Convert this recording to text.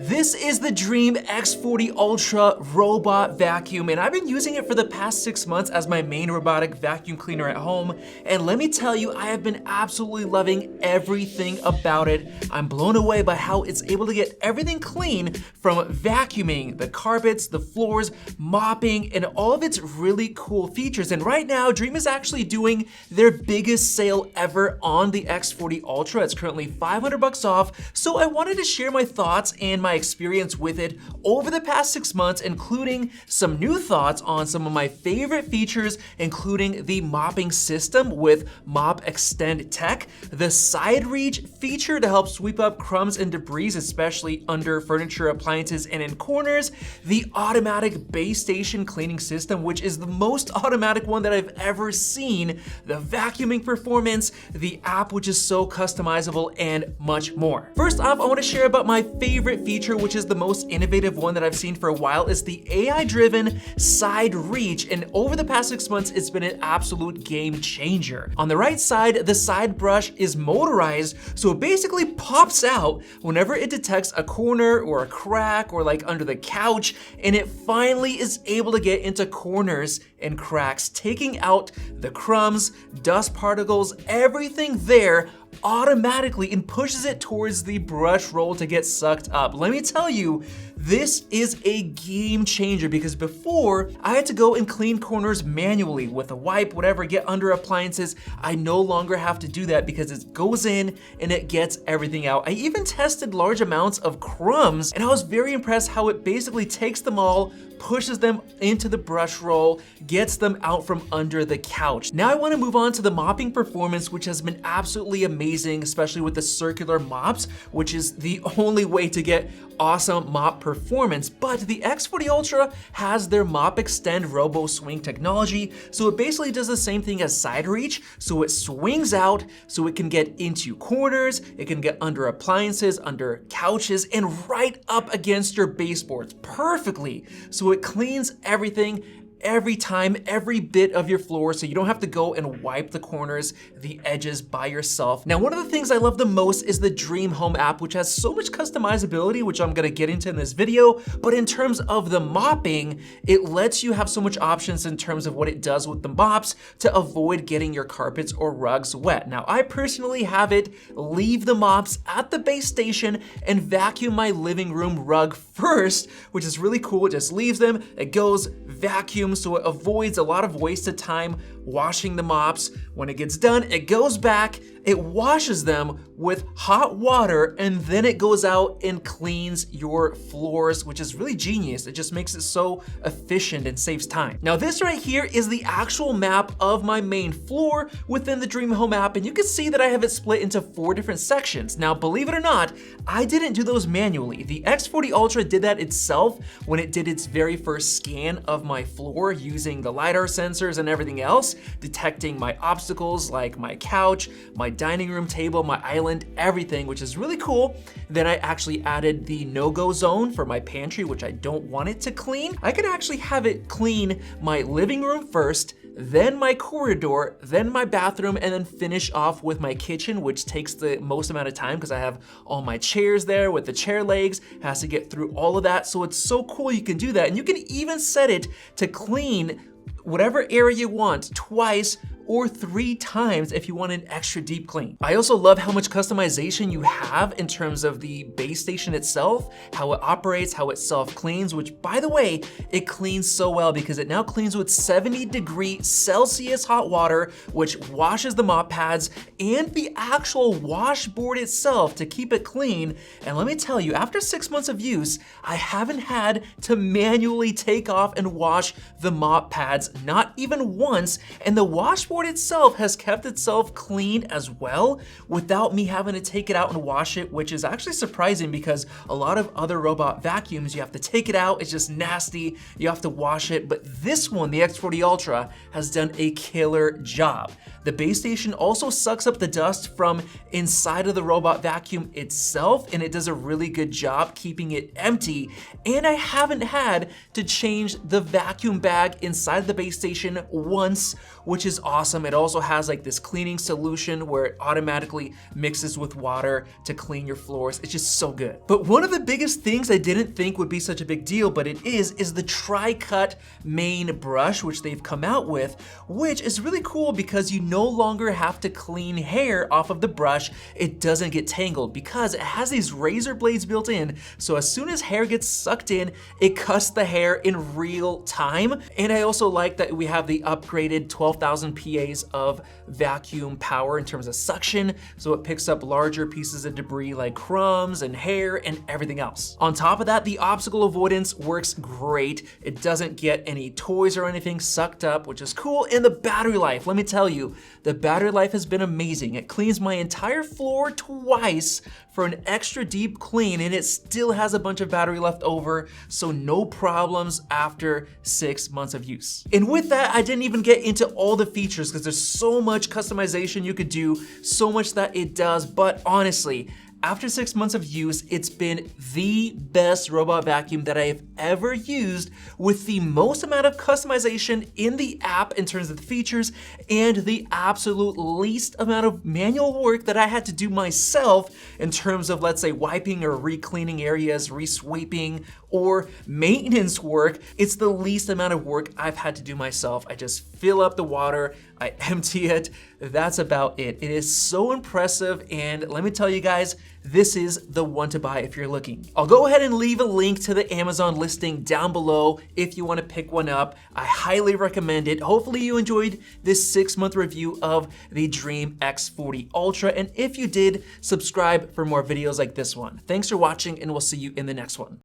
This is the Dreame X40 Ultra robot vacuum, and I've been using it for the past 6 months as my main robotic vacuum cleaner at home. And let me tell you, I have been absolutely loving everything about it. I'm blown away by how it's able to get everything clean, from vacuuming the carpets, the floors, mopping, and all of its really cool features. And right now, Dreame is actually doing their biggest sale ever on the X40 Ultra. It's currently $500 off, so I wanted to share my thoughts and my experience with it over the past 6 months, including some new thoughts on some of my favorite features, including the mopping system with Mop Extend Tech, the side reach feature to help sweep up crumbs and debris, especially under furniture, appliances, and in corners, the automatic base station cleaning system, which is the most automatic one that I've ever seen, the vacuuming performance, the app, which is so customizable, and much more. First off, I want to share about my favorite feature, which is the most innovative one that I've seen for a while, is the AI-driven side reach, and over the past 6 months, it's been an absolute game changer. On the right side, the side brush is motorized, so it basically pops out whenever it detects a corner or a crack or like under the couch, and it finally is able to get into corners and cracks, taking out the crumbs, dust particles, everything there automatically, and pushes it towards the brush roll to get sucked up. Let me tell you, this is a game changer, because before I had to go and clean corners manually with a wipe, whatever, get under appliances. I no longer have to do that because it goes in and it gets everything out. I even tested large amounts of crumbs, and I was very impressed how it basically takes them all, pushes them into the brush roll, gets them out from under the couch. Now I want to move on to the mopping performance, which has been absolutely amazing, especially with the circular mops, which is the only way to get awesome mop performance. But the X40 Ultra has their Mop Extend Robo Swing technology, so it basically does the same thing as side reach, so it swings out so it can get into corners, it can get under appliances, under couches, and right up against your baseboards perfectly. So it cleans everything every time, every bit of your floor, so you don't have to go and wipe the corners, the edges by yourself. Now, one of the things I love the most is the Dreame Home app, which has so much customizability, which I'm gonna get into in this video. But in terms of the mopping, it lets you have so much options in terms of what it does with the mops to avoid getting your carpets or rugs wet. Now, I personally have it leave the mops at the base station and vacuum my living room rug first, which is really cool. It just leaves them, it goes, vacuum, so it avoids a lot of wasted time washing the mops. When it gets done, it goes back, it washes them with hot water, and then it goes out and cleans your floors, which is really genius. It just makes it so efficient and saves time. Now, this right here is the actual map of my main floor within the Dreame Home app, and you can see that I have it split into 4 different sections. Now, believe it or not, I didn't do those manually. The X40 Ultra did that itself when it did its very first scan of my floor using the LiDAR sensors and everything else, detecting my obstacles like my couch, my dining room table, my island, everything, which is really cool. Then I actually added the no-go zone for my pantry, which I don't want it to clean. I could actually have it clean my living room first, then my corridor, then my bathroom, and then finish off with my kitchen, which takes the most amount of time because I have all my chairs there with the chair legs, has to get through all of that. So it's so cool you can do that. And you can even set it to clean whatever area you want twice or 3 times if you want an extra deep clean. I also love how much customization you have in terms of the base station itself, how it operates, how it self-cleans, which, by the way, it cleans so well because it now cleans with 70°C hot water, which washes the mop pads and the actual washboard itself to keep it clean. And let me tell you, after 6 months of use, I haven't had to manually take off and wash the mop pads, not even once, and the washboard itself has kept itself clean as well without me having to take it out and wash it, which is actually surprising because a lot of other robot vacuums, you have to take it out, it's just nasty, you have to wash it. But this one, the X40 Ultra, has done a killer job. The base station also sucks up the dust from inside of the robot vacuum itself, and it does a really good job keeping it empty. And I haven't had to change the vacuum bag inside the base station once, which is awesome. It also has like this cleaning solution where it automatically mixes with water to clean your floors. It's just so good. But one of the biggest things I didn't think would be such a big deal, but it is the tri-cut main brush, which they've come out with, which is really cool because you no longer have to clean hair off of the brush. It doesn't get tangled because it has these razor blades built in. So as soon as hair gets sucked in, it cuts the hair in real time. And I also like that we have the upgraded 12,000 PAs of vacuum power in terms of suction. So it picks up larger pieces of debris like crumbs and hair and everything else. On top of that, the obstacle avoidance works great. It doesn't get any toys or anything sucked up, which is cool. And the battery life, let me tell you, the battery life has been amazing. It cleans my entire floor twice for an extra deep clean, and it still has a bunch of battery left over, so no problems after 6 months of use. And with that, I didn't even get into all the features because there's so much customization you could do, so much that it does, but honestly, after 6 months of use, it's been the best robot vacuum that I have ever used, with the most amount of customization in the app in terms of the features and the absolute least amount of manual work that I had to do myself in terms of, let's say, wiping or re-cleaning areas, re-sweeping, or maintenance work. It's the least amount of work I've had to do myself. I just fill up the water, I empty it, that's about it. It is so impressive, and let me tell you guys, this is the one to buy if you're looking. I'll go ahead and leave a link to the Amazon listing down below if you want to pick one up. I highly recommend it. Hopefully you enjoyed this 6-month review of the Dreame X40 Ultra, and if you did, subscribe for more videos like this one. Thanks for watching, and we'll see you in the next one.